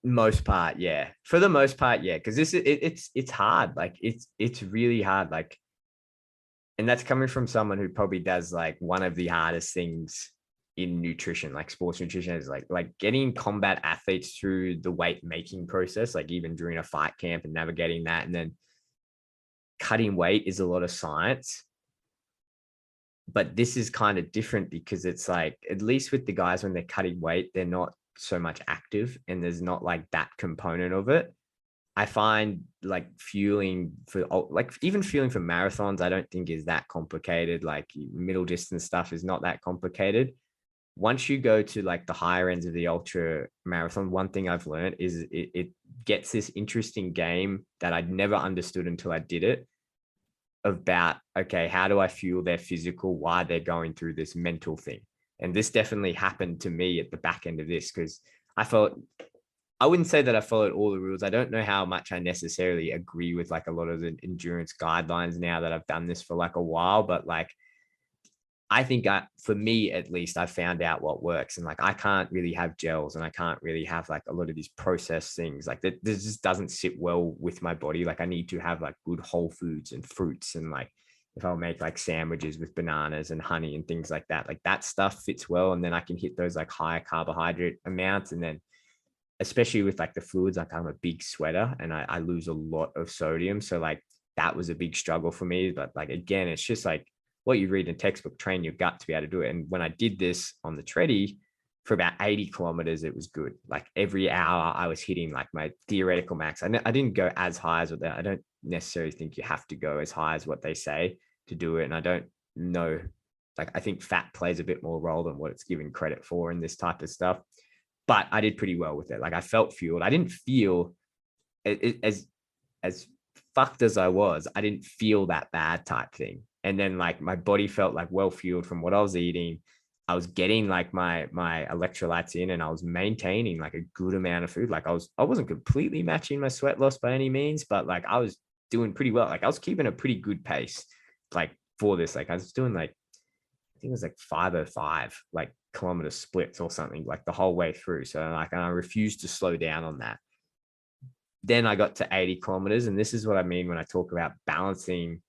Most part, yeah. For the most part, yeah. Because it's hard. Like it's really hard. Like, and that's coming from someone who probably does like one of the hardest things in nutrition, like sports nutrition, is like getting combat athletes through the weight making process, like even during a fight camp and navigating that. And then cutting weight is a lot of science. But this is kind of different because it's like, at least with the guys, when they're cutting weight, they're not so much active and there's not like that component of it. I find like fueling for marathons, I don't think is that complicated. Like middle distance stuff is not that complicated. Once you go to like the higher ends of the ultra marathon, one thing I've learned is it gets this interesting game that I'd never understood until I did it, about, okay, how do I fuel their physical while they're going through this mental thing? And this definitely happened to me at the back end of this, because I wouldn't say that I followed all the rules. I don't know how much I necessarily agree with like a lot of the endurance guidelines now that I've done this for like a while, but like I think for me at least, I found out what works. And like I can't really have gels, and I can't really have like a lot of these processed things. Like that this just doesn't sit well with my body. Like I need to have like good whole foods and fruits, and like if I'll make like sandwiches with bananas and honey and things like that stuff fits well. And then I can hit those like high carbohydrate amounts. And then especially with like the fluids, like I'm a big sweater and I lose a lot of sodium. So like that was a big struggle for me. But like, again, it's just like what you read in a textbook, train your gut to be able to do it. And when I did this on the treadie for about 80 kilometers, it was good. Like every hour I was hitting like my theoretical max. I didn't go as high as what I don't necessarily think you have to go as high as what they say to do it. And I don't know, like I think fat plays a bit more role than what it's given credit for in this type of stuff. But I did pretty well with it. Like I felt fueled. I didn't feel as fucked as I was. I didn't feel that bad type thing. And then like my body felt like well fueled from what I was eating. I was getting like my electrolytes in, and I was maintaining like a good amount of food. Like I wasn't completely matching my sweat loss by any means, but like I was doing pretty well. Like I was keeping a pretty good pace like for this. Like I was doing like, I think it was like 505 like kilometer splits or something like the whole way through. So like, and I refused to slow down on that. Then I got to 80 kilometers. And this is what I mean when I talk about balancing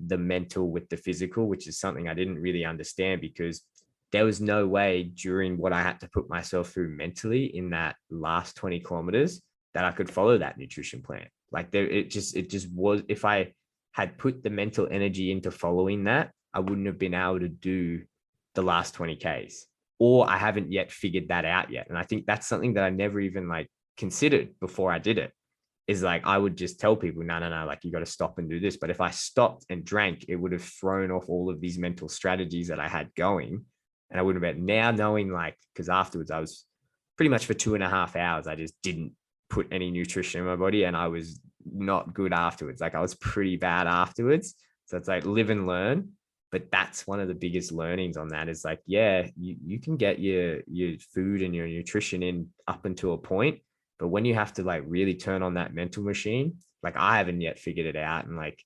the mental with the physical, which is something I didn't really understand, because there was no way during what I had to put myself through mentally in that last 20 kilometers that I could follow that nutrition plan. Like it just was, if I had put the mental energy into following that, I wouldn't have been able to do the last 20Ks, or I haven't yet figured that out yet. And I think that's something that I never even like considered before I did it, is like, I would just tell people, no, like you got to stop and do this. But if I stopped and drank, it would have thrown off all of these mental strategies that I had going. And I wouldn't have been now knowing, like, because afterwards I was pretty much for 2.5 hours, I just didn't put any nutrition in my body, and I was not good afterwards. Like I was pretty bad afterwards. So it's like live and learn. But that's one of the biggest learnings on that, is like, yeah, you can get your food and your nutrition in up until a point, but when you have to like really turn on that mental machine, like I haven't yet figured it out. And like,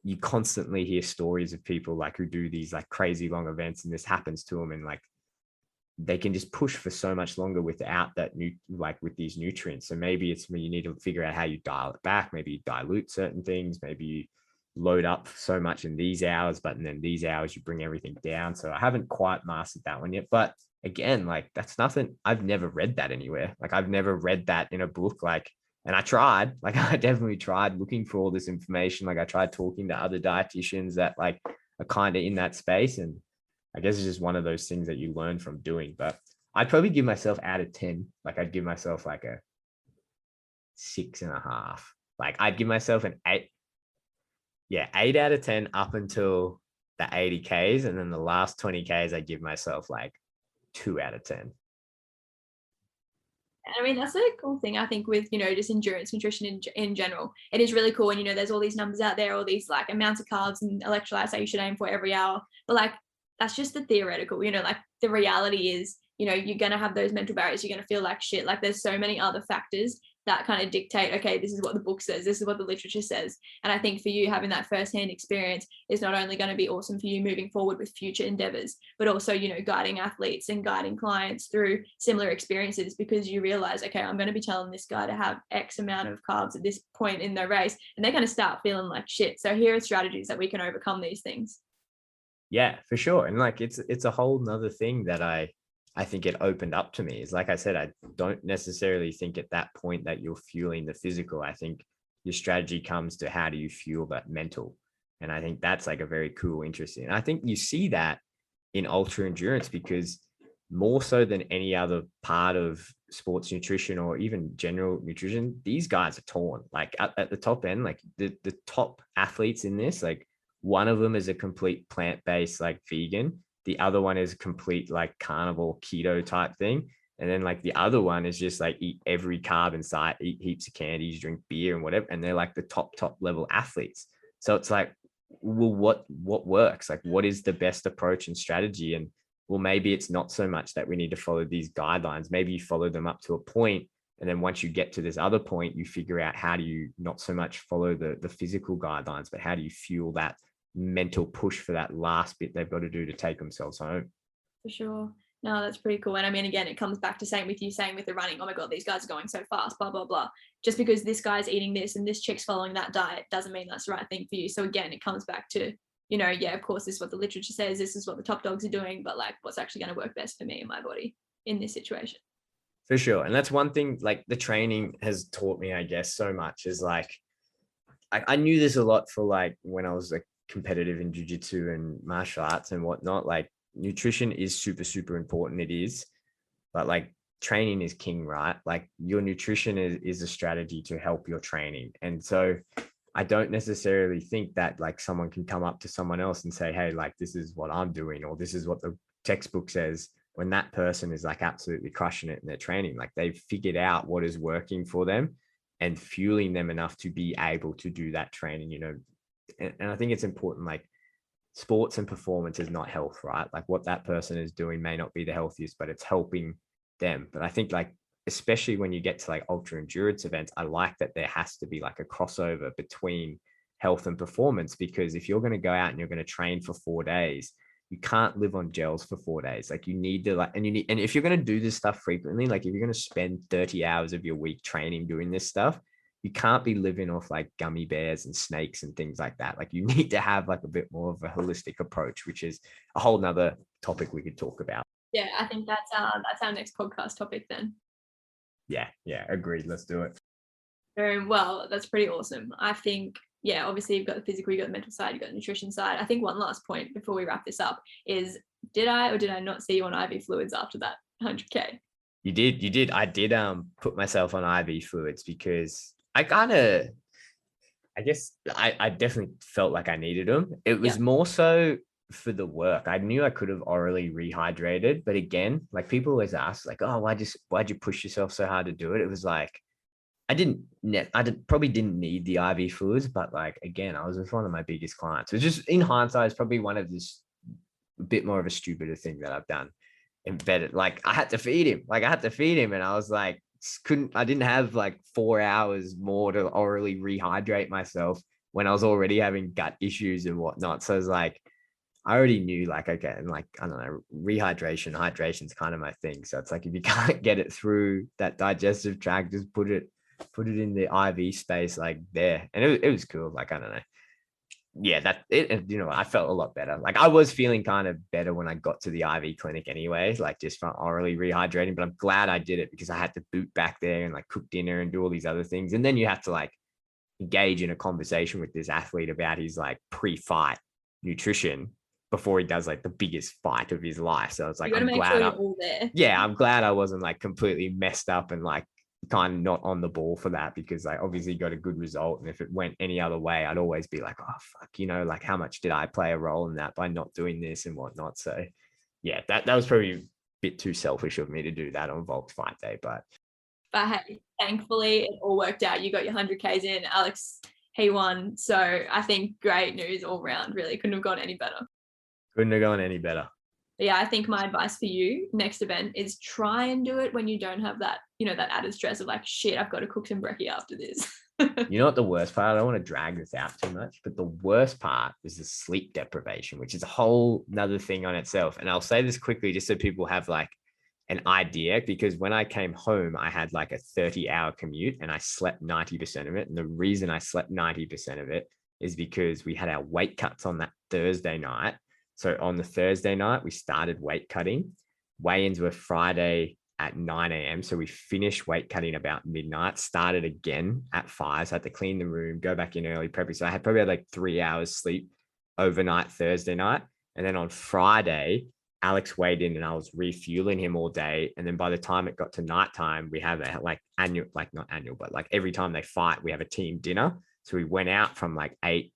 you constantly hear stories of people like who do these like crazy long events and this happens to them, and like they can just push for so much longer without that with these nutrients. So maybe it's when you need to figure out how you dial it back. Maybe you dilute certain things. Maybe you load up so much in these hours, but then these hours you bring everything down. So I haven't quite mastered that one yet. But again, like that's nothing. I've never read that anywhere. Like I've never read that in a book. Like, and I tried. Like I definitely tried looking for all this information. Like I tried talking to other dietitians that like are kind of in that space, and I guess it's just one of those things that you learn from doing. But I'd probably give myself out of 10. Like I'd give myself like a 6.5. Like I'd give myself an 8. Yeah, 8 out of 10 up until the 80Ks. And then the last 20Ks, I give myself like 2 out of 10. I mean, that's a cool thing, I think, with, just endurance nutrition in general. It is really cool. And, there's all these numbers out there, all these like amounts of carbs and electrolytes that you should aim for every hour. But like, that's just the theoretical, like the reality is, you're going to have those mental barriers. You're going to feel like shit. Like there's so many other factors that kind of dictate, okay, this is what the book says, this is what the literature says. And I think for you, having that firsthand experience is not only going to be awesome for you moving forward with future endeavors, but also, guiding athletes and guiding clients through similar experiences, because you realize, okay, I'm going to be telling this guy to have X amount of carbs at this point in their race, and they're going to start feeling like shit. So here are strategies that we can overcome these things. Yeah, for sure. And like, it's a whole nother thing that I think it opened up to me, is like I said, I don't necessarily think at that point that you're fueling the physical. I think your strategy comes to how do you fuel that mental. And I think that's like a very cool, interesting. And I think you see that in ultra endurance, because more so than any other part of sports nutrition or even general nutrition, these guys are torn. Like at the top end, like the top athletes in this, like one of them is a complete plant-based, like vegan. The other one is complete like carnivore keto type thing. And then like the other one is just like eat every carb in sight, eat heaps of candies, drink beer and whatever. And they're like the top level athletes. So it's like, well, what works? Like, what is the best approach and strategy? And well, maybe it's not so much that we need to follow these guidelines. Maybe you follow them up to a point, and then once you get to this other point, you figure out how do you not so much follow the physical guidelines, but how do you fuel that mental push for that last bit they've got to do to take themselves home. For sure. No, that's pretty cool. And I mean, again, it comes back to saying with the running, oh my God, these guys are going so fast, blah, blah, blah. Just because this guy's eating this and this chick's following that diet doesn't mean that's the right thing for you. So again, it comes back to, yeah, of course, this is what the literature says, this is what the top dogs are doing, but like what's actually going to work best for me and my body in this situation. For sure. And that's one thing, like the training has taught me, I guess, so much, is like, I knew this a lot for like when I was like competitive in jiu-jitsu and martial arts and whatnot. Like nutrition is super, super important. It is, but like training is king, right? Like your nutrition is a strategy to help your training. And so I don't necessarily think that like someone can come up to someone else and say, hey, like this is what I'm doing, or this is what the textbook says, when that person is like absolutely crushing it in their training. Like they've figured out what is working for them and fueling them enough to be able to do that training, and I think it's important, like sports and performance is not health, right? Like what that person is doing may not be the healthiest, but it's helping them. But I think like, especially when you get to like ultra endurance events, I like that there has to be like a crossover between health and performance, because if you're going to go out and you're going to train for 4 days, you can't live on gels for 4 days. Like you need to and if you're going to do this stuff frequently, like if you're going to spend 30 hours of your week training doing this stuff, you can't be living off like gummy bears and snakes and things like that. Like you need to have like a bit more of a holistic approach, which is a whole nother topic we could talk about. Yeah, I think that's our next podcast topic then. Yeah, agreed. Let's do it. Well, that's pretty awesome. I think yeah, obviously you've got the physical, you've got the mental side, you've got the nutrition side. I think one last point before we wrap this up is, did I or did I not see you on IV fluids after that 100K? You did. I did put myself on IV fluids because I guess I definitely felt like I needed them. It was more so for the work. I knew I could have orally rehydrated, but again, like people always ask, like, oh, why'd you push yourself so hard to do it? It was like probably didn't need the IV fluids, but like again, I was with one of my biggest clients. It's just in hindsight, it's probably one of this bit more of a stupider thing that I've done. Embedded, like I had to feed him, and I was like, I didn't have like 4 hours more to orally rehydrate myself when I was already having gut issues and whatnot. So it's like I already knew, like, okay, and like I don't know, hydration's kind of my thing. So it's like if you can't get it through that digestive tract, just put it in the IV space, like there. And it was cool. Like I don't know. Yeah, that it, you know, I felt a lot better. Like I was feeling kind of better when I got to the IV clinic anyway, like just from orally rehydrating, but I'm glad I did it because I had to boot back there and like cook dinner and do all these other things. And then you have to like engage in a conversation with this athlete about his like pre-fight nutrition before he does like the biggest fight of his life. So it's like, I'm glad you're all there. Yeah, I'm glad I wasn't like completely messed up and like kind of not on the ball for that, because I obviously got a good result. And if it went any other way, I'd always be like, oh fuck, you know, like how much did I play a role in that by not doing this and whatnot. So yeah, that was probably a bit too selfish of me to do that on Volk's fight day. But hey, thankfully it all worked out. You got your 100Ks in. Alex, he won. So I think great news all round. Really couldn't have gone any better. Couldn't have gone any better. But yeah, I think my advice for you next event is try and do it when you don't have that, you know, that added stress of like, shit, I've got to cook some brekkie after this. You know what the worst part? I don't want to drag this out too much, but the worst part was the sleep deprivation, which is a whole nother thing on itself. And I'll say this quickly just so people have like an idea, because when I came home, I had like a 30-hour commute and I slept 90% of it. And the reason I slept 90% of it is because we had our weight cuts on that Thursday night. So on the Thursday night, we started weight cutting. Weigh-ins were Friday at 9 a.m. So we finished weight cutting about midnight, started again at 5. So I had to clean the room, go back in early, prep. So I had probably had like 3 hours sleep overnight Thursday night. And then on Friday, Alex weighed in and I was refueling him all day. And then by the time it got to nighttime, we have a like annual, like not annual, but like every time they fight, we have a team dinner. So we went out from like 8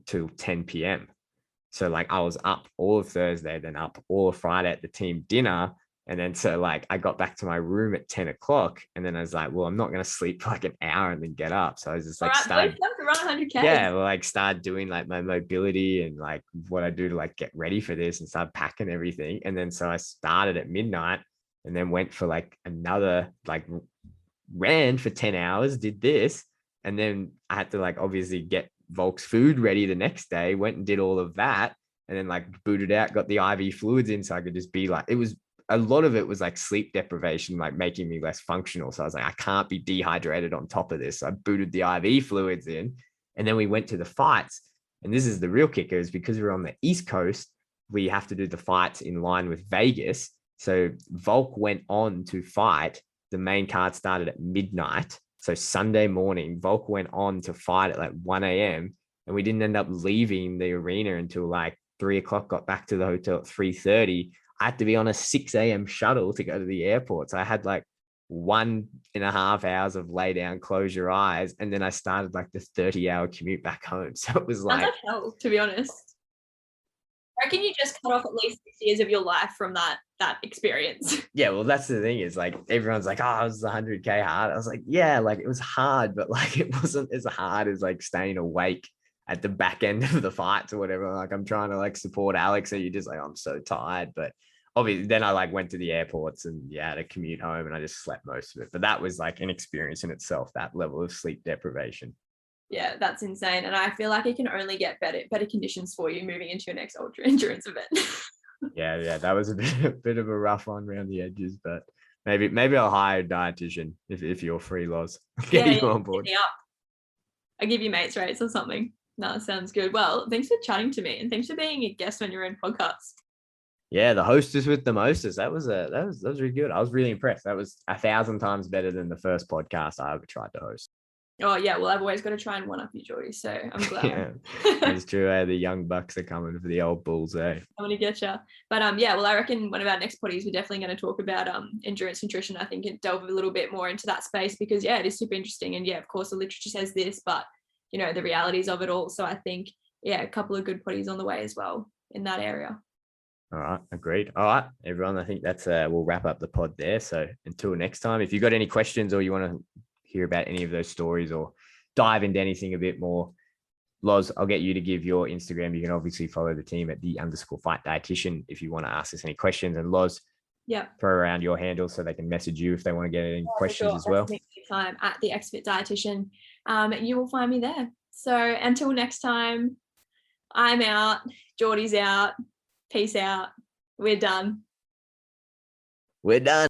till 10 p.m. So like I was up all of Thursday, then up all of Friday at the team dinner. And then so like I got back to my room at 10 o'clock and then I was like, well, I'm not going to sleep for like an hour and then get up. So I was just like, started to run 100K. Yeah, well, like start doing like my mobility and like what I do to like get ready for this and start packing everything. And then so I started at midnight and then went for like another, like ran for 10 hours, did this. And then I had to like obviously get Volk's food ready the next day, went and did all of that. And then like booted out, got the IV fluids in. So I could just be like, it was a lot of it was like sleep deprivation, like making me less functional. So I was like, I can't be dehydrated on top of this. So I booted the IV fluids in. And then we went to the fights. And this is the real kicker, is because we're on the East Coast, we have to do the fights in line with Vegas. So Volk went on to fight. The main card started at midnight. So Sunday morning, Volk went on to fight at like 1 a.m. And we didn't end up leaving the arena until like 3 o'clock, got back to the hotel at 3:30. I had to be on a 6 a.m. shuttle to go to the airport. So I had like 1.5 hours of lay down, close your eyes. And then I started like the 30-hour commute back home. So it was like, hell, to be honest. I reckon you just cut off at least 6 years of your life from that experience. Yeah, well, that's the thing, is like everyone's like, oh, it was 100K hard. I was like, yeah, like it was hard, but like it wasn't as hard as like staying awake at the back end of the fights or whatever. Like I'm trying to like support Alex, and you're just like, I'm so tired. But obviously then I like went to the airports and yeah, had to commute home and I just slept most of it. But that was like an experience in itself, that level of sleep deprivation. Yeah, that's insane. And I feel like it can only get better conditions for you moving into your next ultra endurance event. Yeah, that was a bit of a rough one around the edges, but maybe I'll hire a dietitian if you're free, Loz. Get you on board. I'll give you mates rates or something. No, sounds good. Well, thanks for chatting to me and thanks for being a guest on your own podcast. Yeah, the hostess with the mostest. That was really good. I was really impressed. That was 1,000 times better than the first podcast I ever tried to host. Oh yeah, well, I've always got to try and one up you, Jordi. So I'm glad. Yeah, it's true. The young bucks are coming for the old bulls, eh? I'm gonna get you. But yeah, well, I reckon one of our next potties we're definitely going to talk about endurance nutrition. I think it delve a little bit more into that space because yeah, it is super interesting. And yeah, of course, the literature says this, but you know the realities of it all. So I think yeah, a couple of good potties on the way as well in that area. All right, agreed. All right, everyone. I think that's we'll wrap up the pod there. So until next time, if you've got any questions or you want to hear about any of those stories or dive into anything a bit more, Loz, I'll get you to give your Instagram. You can obviously follow the team at _fight dietitian if you want to ask us any questions. And Loz, yeah, throw around your handle so they can message you if they want to get any questions as well. Time at the Xfit Dietitian. You will find me there. So until next time, I'm out. Jordi's out. Peace out. We're done. We're done.